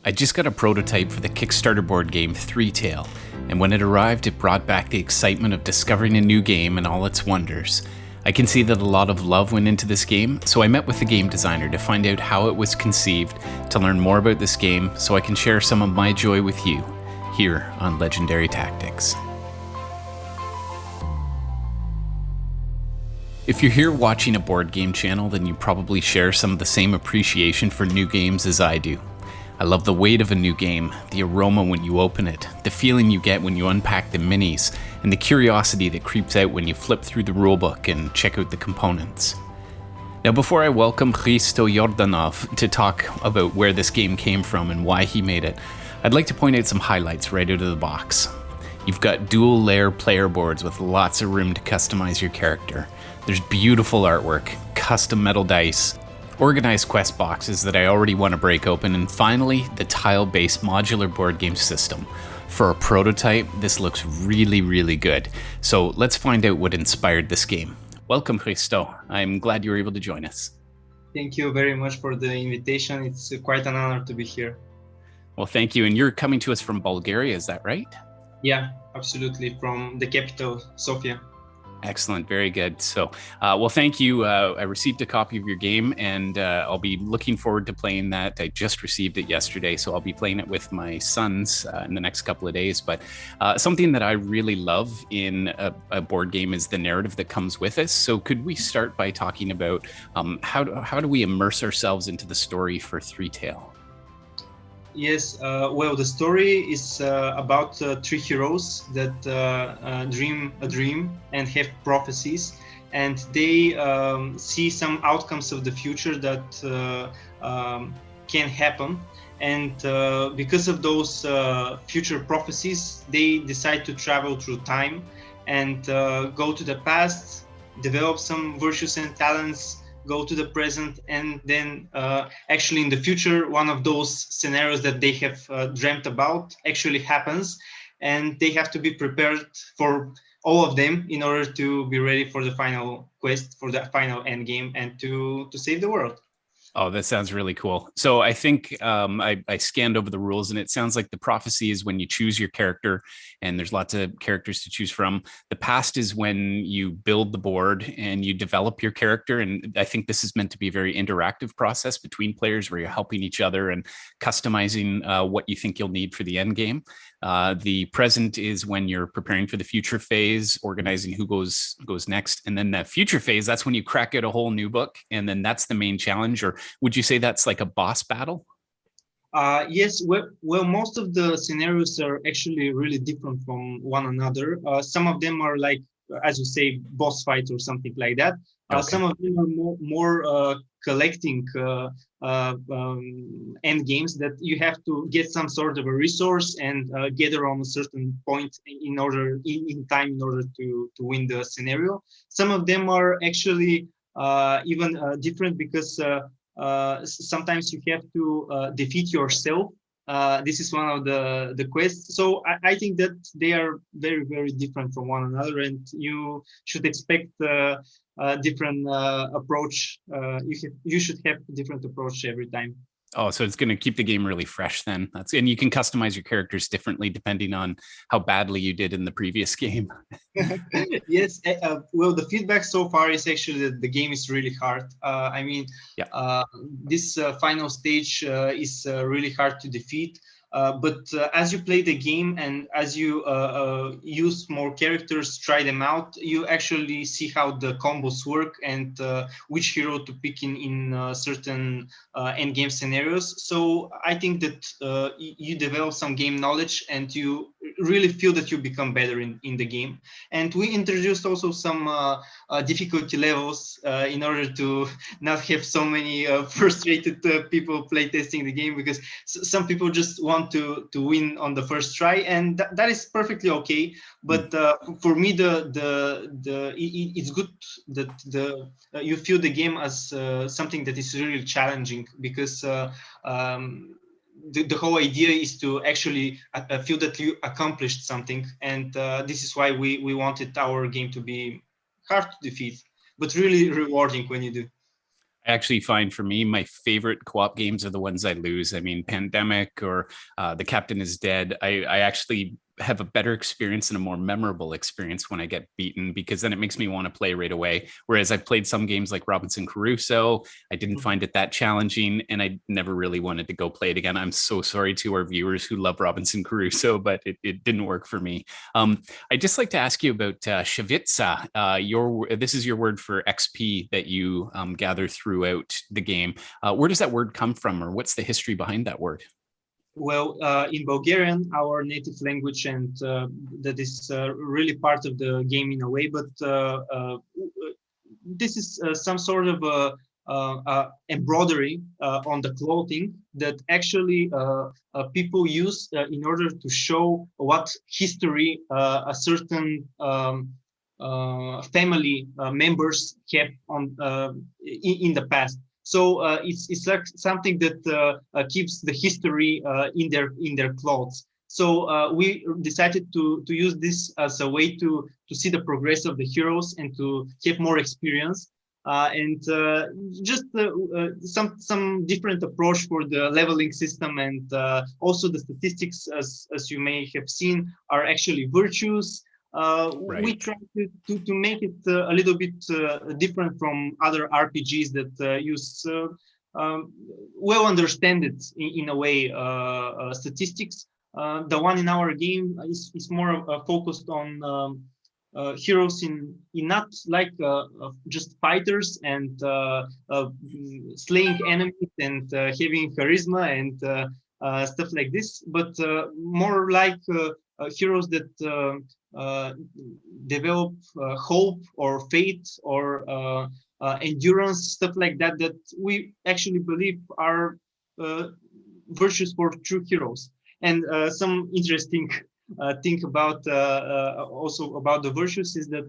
I just got a prototype for the Kickstarter board game Threetale, and when it arrived, it brought back the excitement of discovering a new game and all its wonders. I can see that a lot of love went into this game, so I met with the game designer to find out how it was conceived, to learn more about this game, so I can share some of my joy with you, here on Legendary Tactics. If you're here watching a board game channel, then you probably share some of the same appreciation for new games as I do. I love the weight of a new game, the aroma when you open it, the feeling you get when you unpack the minis, and the curiosity that creeps out when you flip through the rulebook and check out the components. Now, before I welcome Hristo Jordanov to talk about where this game came from and why he made it, I'd like to point out some highlights right out of the box. You've got dual layer player boards with lots of room to customize your character. There's beautiful artwork, custom metal dice, organized quest boxes that I already want to break open, and finally, the tile-based modular board game system. For a prototype, this looks really good. So let's find out what inspired this game. Welcome, Hristo. I'm glad you were able to join us. Thank you very much for the invitation. It's quite an honor to be here. Well, thank you. And you're coming to us from Bulgaria, is that right? Yeah, absolutely. From the capital, Sofia. Excellent. Very good. So, well, thank you. I received a copy of your game, and I'll be looking forward to playing that. I just received it yesterday, so I'll be playing it with my sons in the next couple of days. But something that I really love in a board game is the narrative that comes with it. So could we start by talking about how do we immerse ourselves into the story for Threetale? Yes, well, the story is about three heroes that dream a dream and have prophecies, and they see some outcomes of the future that can happen. And because of those future prophecies, they decide to travel through time and go to the past, develop some virtues and talents, go to the present, and then actually in the future, one of those scenarios that they have dreamt about actually happens, and they have to be prepared for all of them in order to be ready for the final quest, for the final end game, and to save the world. Oh, that sounds really cool. So I think I scanned over the rules, and it sounds like the prophecy is when you choose your character, and there's lots of characters to choose from. The past is when you build the board and you develop your character. And I think this is meant to be a very interactive process between players where you're helping each other and customizing what you think you'll need for the end game. The present is when you're preparing for the future phase, organizing who goes next. And then the future phase, that's when you crack out a whole new book. And then that's the main challenge. Or would you say that's like a boss battle? Yes, well, most of the scenarios are actually really different from one another. Some of them are like, as you say, boss fight or something like that. Okay. Some of them are more collecting end games that you have to get some sort of a resource and gather on a certain point in time in order to win the scenario. Some of them are actually even different because sometimes you have to defeat yourself. This is one of the quests. So I think that they are very different from one another, and you should expect a different approach. You should have a different approach every time. Oh, so it's going to keep the game really fresh then. And you can customize your characters differently depending on how badly you did in the previous game. Yes, well, the feedback so far is actually that the game is really hard. I mean, yeah. This final stage is really hard to defeat. But as you play the game and as you use more characters, try them out, you actually see how the combos work and which hero to pick in certain end game scenarios. So I think that you develop some game knowledge and you really feel that you become better in the game. And we introduced also some difficulty levels in order to not have so many frustrated people playtesting the game, because some people just want to win on the first try, and that is perfectly okay. But for me, it's good that you feel the game as something that is really challenging, because the whole idea is to actually feel that you accomplished something, and this is why we wanted our game to be hard to defeat, but really rewarding when you do. I actually find for me, my favorite co-op games are the ones I lose. I mean, Pandemic or The Captain is Dead. I actually have a better experience and a more memorable experience when I get beaten, because then it makes me want to play right away. Whereas I've played some games like Robinson Crusoe, I didn't find it that challenging, and I never really wanted to go play it again. I'm so sorry to our viewers who love Robinson Crusoe, but it didn't work for me. I'd just like to ask you about Shivitsa. This is your word for XP that you gather throughout the game. Where does that word come from, or what's the history behind that word? Well, in Bulgarian, our native language, and that is really part of the game in a way, but this is some sort of embroidery on the clothing that actually people use in order to show what history a certain family members have on in the past. So it's like something that keeps the history in their clothes. So we decided to use this as a way to see the progress of the heroes and to have more experience. And just some different approach for the leveling system, and also the statistics, as you may have seen, are actually virtues. Right. We try to make it a little bit different from other RPGs that use well understand it in a way statistics. The one in our game is more focused on heroes in not like just fighters and slaying enemies and having charisma and stuff like this, but more like heroes that develop hope or faith or endurance, stuff like that, that we actually believe are virtues for true heroes. And some interesting thing about also about the virtues is that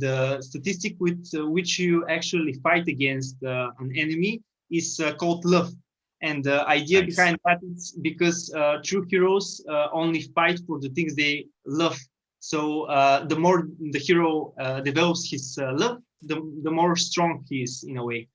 the statistic with which you actually fight against an enemy is called love. And the idea behind that is because true heroes only fight for the things they love. So the more the hero develops his love, the more strong he is in a way.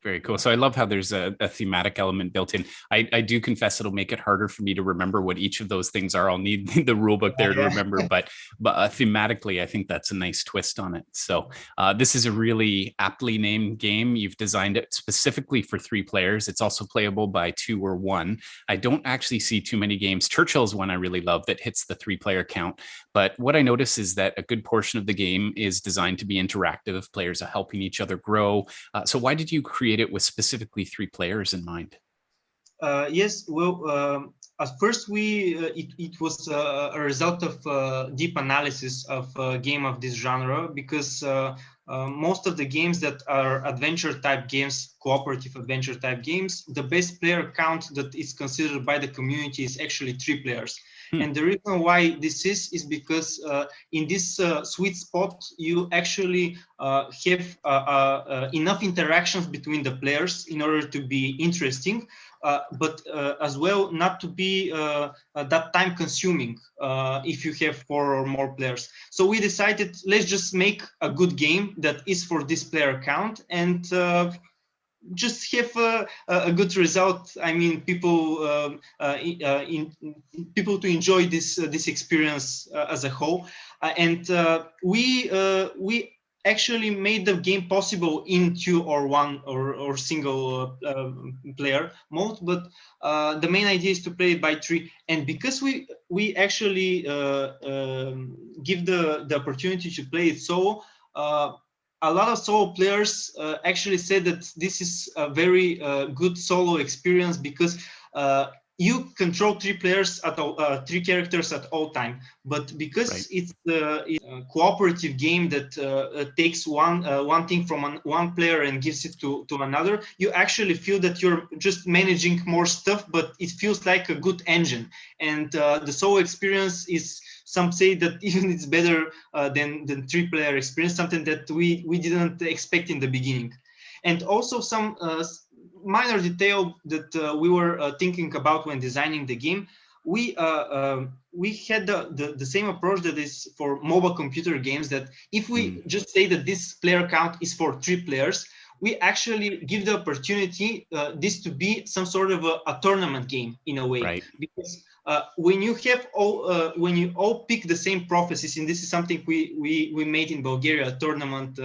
Very cool. So I love how there's a thematic element built in. I do confess it'll make it harder for me to remember what each of those things are. I'll need the rule book there to remember, but thematically, I think that's a nice twist on it. So this is a really aptly named game. You've designed it specifically for 3 players. It's also playable by 2 or 1. I don't actually see too many games. Churchill's one I really love that hits the 3-player count. But what I notice is that a good portion of the game is designed to be interactive. Players are helping each other grow. So why did you create it with specifically 3 players in mind? Yes, well, at first it was a result of deep analysis of a game of this genre, because most of the games that are adventure type games, cooperative adventure type games, the best player count that is considered by the community is actually 3 players. And the reason why this is because in this sweet spot, you actually have enough interactions between the players in order to be interesting, but as well not to be that time consuming if you have 4 or more players. So we decided, let's just make a good game that is for this player count, and just have a good result. I mean, people people to enjoy this experience as a whole, and we actually made the game possible in 2 or 1 or single player mode, but the main idea is to play it by 3. And because we actually give the opportunity to play it solo, a lot of solo players actually said that this is a very good solo experience, because you control 3 players at all, 3 characters at all time. But because it's a cooperative game that takes one thing from one player and gives it to another, you actually feel that you're just managing more stuff, but it feels like a good engine. And the solo experience is, some say that even it's better than 3-player experience, something that we didn't expect in the beginning. And also some minor detail that we were thinking about when designing the game. We had the same approach that is for mobile computer games, that if we just say that this player count is for 3 players, we actually give the opportunity this to be some sort of a tournament game in a way, right. because when you have when you all pick the same prophecies, and this is something we made in Bulgaria, a tournament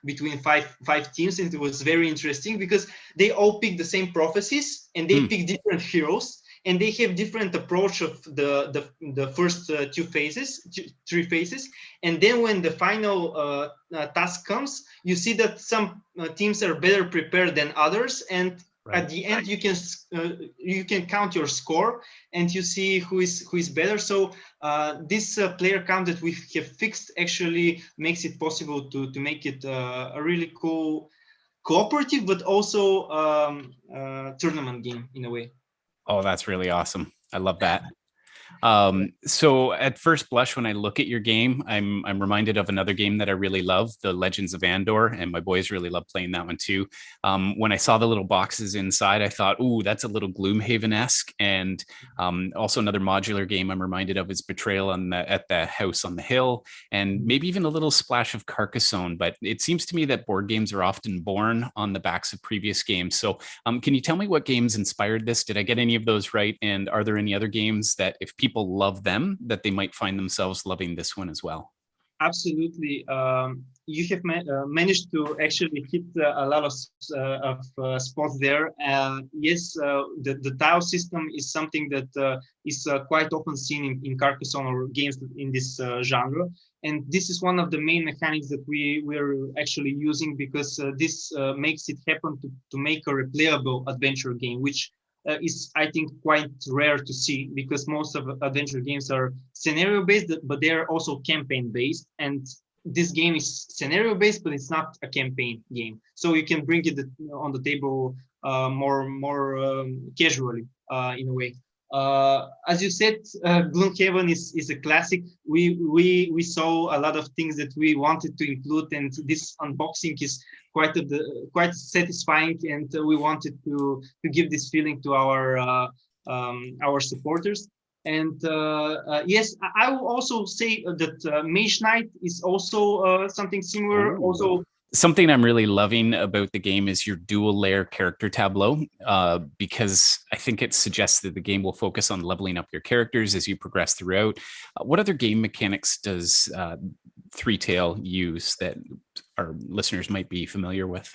between five teams, and it was very interesting because they all pick the same prophecies and they pick different heroes, and they have different approach of the first three phases, and then when the final task comes, you see that some teams are better prepared than others, and at the end you can count your score and you see who is better. So this player count that we have fixed actually makes it possible to make it a really cool cooperative but also tournament game in a way. Oh, that's really awesome. I love that. So at first blush, when I look at your game, I'm reminded of another game that I really love, The Legends of Andor, and my boys really love playing that one too. When I saw the little boxes inside, I thought, ooh, that's a little Gloomhaven-esque. And also another modular game I'm reminded of is Betrayal at the House on the Hill, and maybe even a little splash of Carcassonne. But it seems to me that board games are often born on the backs of previous games. So can you tell me what games inspired this? Did I get any of those right? And are there any other games that if people love them, that they might find themselves loving this one as well? Absolutely. You have managed to actually hit a lot of spots there. Yes, the tile system is something that is quite often seen in Carcassonne or games in this genre. And this is one of the main mechanics that we're actually using, because this makes it happen to make a replayable adventure game, which is, I think, quite rare to see, because most of adventure games are scenario based, but they are also campaign based. And this game is scenario based, but it's not a campaign game. So you can bring it on the table more casually in a way. As you said, Gloomhaven is a classic. We saw a lot of things that we wanted to include, and this unboxing is quite satisfying. And we wanted to give this feeling to our supporters. And yes, I will also say that Mage Knight is also something similar. Ooh. Also, something I'm really loving about the game is your dual layer character tableau, because I think it suggests that the game will focus on leveling up your characters as you progress throughout. What other game mechanics does Threetale use that our listeners might be familiar with?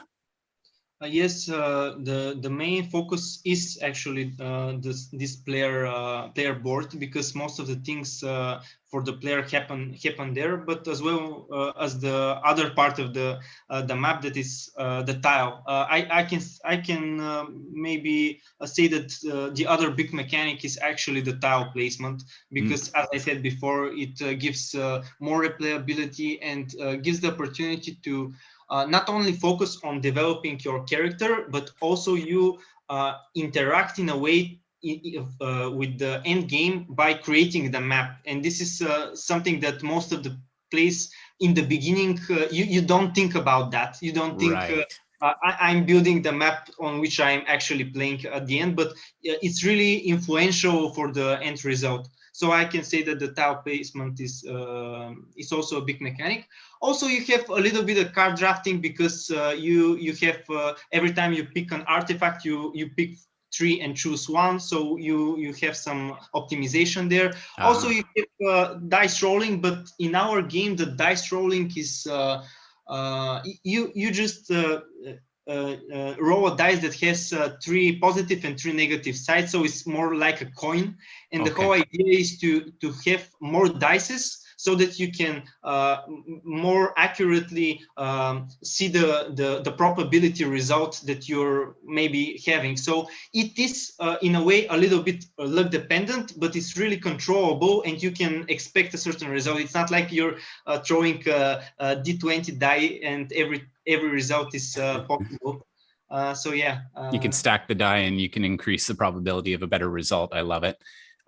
yes, the main focus is actually this player board, because most of the things for the player happen there, but as well as the other part of the map, that is the tile. I can maybe say that the other big mechanic is actually the tile placement, because as I said before, it gives more replayability and gives the opportunity to not only focus on developing your character, but also you interact in a way with the end game by creating the map. And this is something that most of the plays in the beginning, you don't think about that. You don't think I'm building the map on which I'm actually playing at the end, but it's really influential for the end result. So I can say that the tile placement is also a big mechanic. Also, you have a little bit of card drafting, because you have every time you pick an artifact, you pick 3 and choose 1, so you have some optimization there. Also, you have dice rolling, but in our game, the dice rolling is you just roll a dice that has 3 positive and 3 negative sides, so it's more like a coin. And the whole idea is to have more dices, so that you can more accurately see the probability result that you're maybe having. So it is in a way a little bit luck dependent, but it's really controllable, and you can expect a certain result. It's not like you're throwing a D20 die and every result is possible. So yeah, you can stack the die and you can increase the probability of a better result. I love it.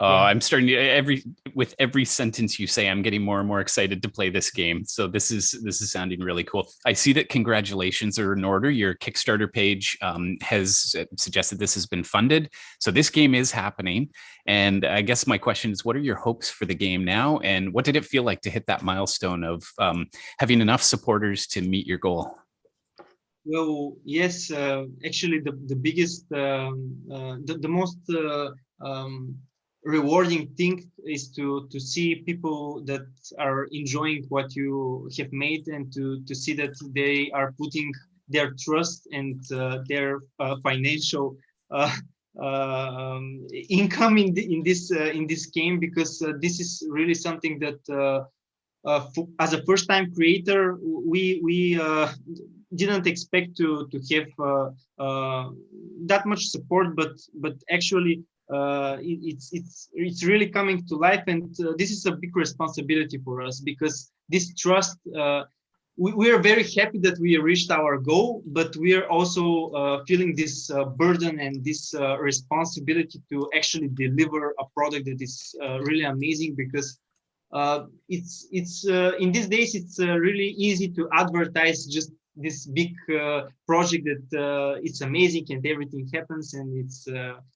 Yeah. I'm starting to with every sentence you say, I'm getting more and more excited to play this game. So this is sounding really cool. I see that congratulations are in order. Your Kickstarter page has suggested this has been funded. So this game is happening. And I guess my question is, what are your hopes for the game now? And what did it feel like to hit that milestone of having enough supporters to meet your goal? Well, yes, actually, the biggest, the most rewarding thing is to see people that are enjoying what you have made, and to see that they are putting their trust and their financial uh, income in this game, because this is really something that as a first-time creator, we didn't expect to have that much support, but actually it's really coming to life, and this is a big responsibility for us, because this trust. We are very happy that we reached our goal, but we are also feeling this burden and this responsibility to actually deliver a product that is really amazing, because it's in these days it's really easy to advertise just this big project that it's amazing and everything happens and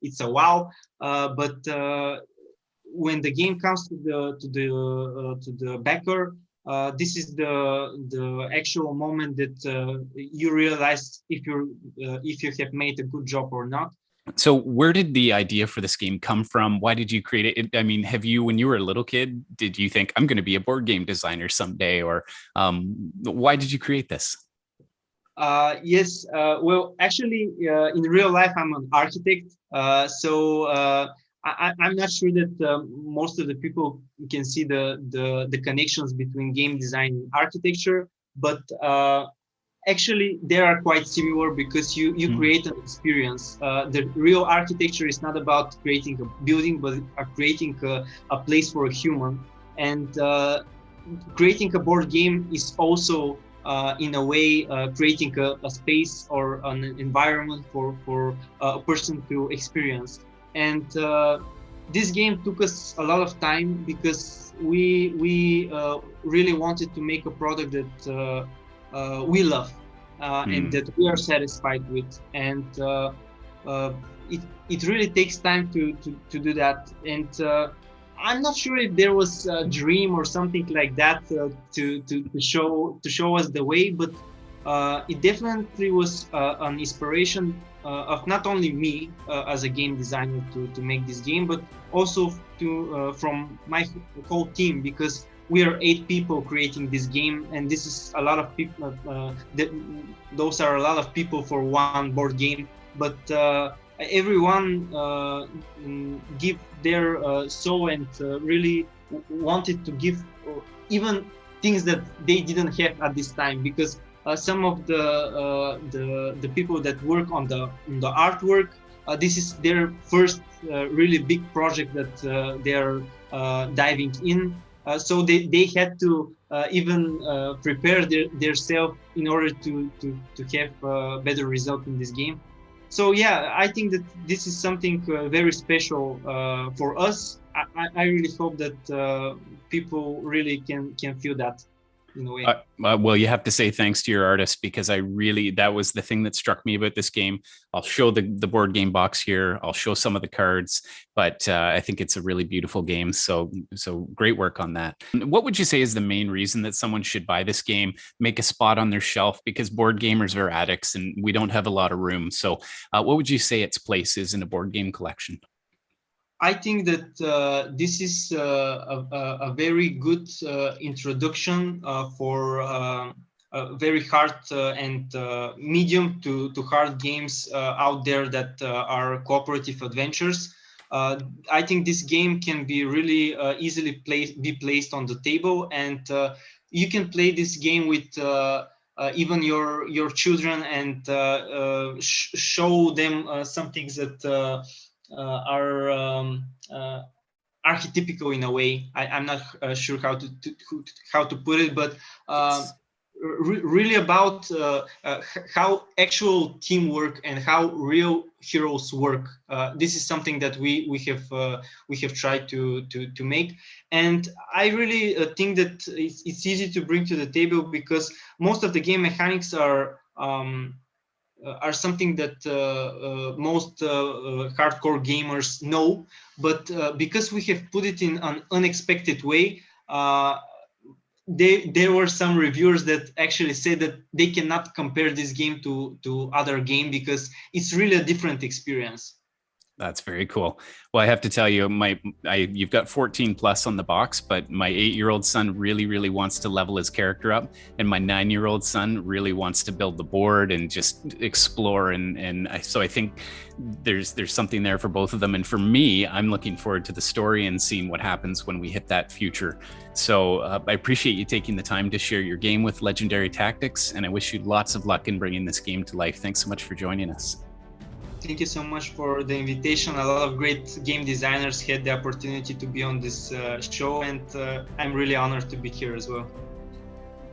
it's a wow, but when the game comes to the backer, this is the actual moment that you realize if you have made a good job or not. So where did the idea for this game come from? Why did you create it? I mean, have you, when you were a little kid, did you think I'm going to be a board game designer someday, or why did you create this? Yes, well, actually, in real life, I'm an architect, so I'm not sure that most of the people can see the connections between game design and architecture, but actually they are quite similar, because you create an experience. The real architecture is not about creating a building, but creating a place for a human, and creating a board game is also in a way creating a space or an environment for a person to experience. And this game took us a lot of time, because we really wanted to make a product that we love and that we are satisfied with, and it really takes time to do that. And I'm not sure if there was a dream or something like that to show us the way, but it definitely was an inspiration of not only me as a game designer to make this game, but also from my whole team, because we are 8 people creating this game, and this is a lot of people. Those are a lot of people for one board game, but everyone give their soul, and really wanted to give even things that they didn't have at this time, because some of the people that work on the artwork, this is their first really big project that they are diving in, so they had to even prepare their self in order to have a better result in this game. So yeah, I think that this is something very special for us. I really hope that people really can feel that in a way. Well, you have to say thanks to your artist, because that was the thing that struck me about this game. I'll show the board game box here. I'll show some of the cards, but I think it's a really beautiful game. So great work on that. What would you say is the main reason that someone should buy this game, make a spot on their shelf? Because board gamers are addicts and we don't have a lot of room. So what would you say its place is in a board game collection? I think that this is a very good introduction for very hard and medium to hard games out there that are cooperative adventures. I think this game can be really easily be placed on the table, and you can play this game with even your children, and show them some things that are archetypical in a way. I'm not sure how to put it, but really about how actual teamwork and how real heroes work. This is something that we have tried to make, and I really think that it's easy to bring to the table, because most of the game mechanics are something that most hardcore gamers know, but because we have put it in an unexpected way, there were some reviewers that actually said that they cannot compare this game to other game because it's really a different experience. That's very cool. Well, I have to tell you, you've got 14 plus on the box, but my 8-year-old son really wants to level his character up, and my 9-year-old son really wants to build the board and just explore. So I think there's something there for both of them. And for me, I'm looking forward to the story and seeing what happens when we hit that future. So I appreciate you taking the time to share your game with Legendary Tactics, and I wish you lots of luck in bringing this game to life. Thanks so much for joining us. Thank you so much for the invitation. A lot of great game designers had the opportunity to be on this show, and I'm really honored to be here as well.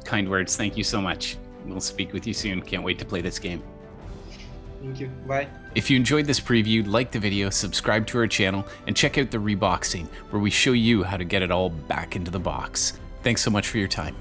Kind words. Thank you so much. We'll speak with you soon. Can't wait to play this game. Thank you. Bye. If you enjoyed this preview, like the video, subscribe to our channel, and check out the reboxing, where we show you how to get it all back into the box. Thanks so much for your time.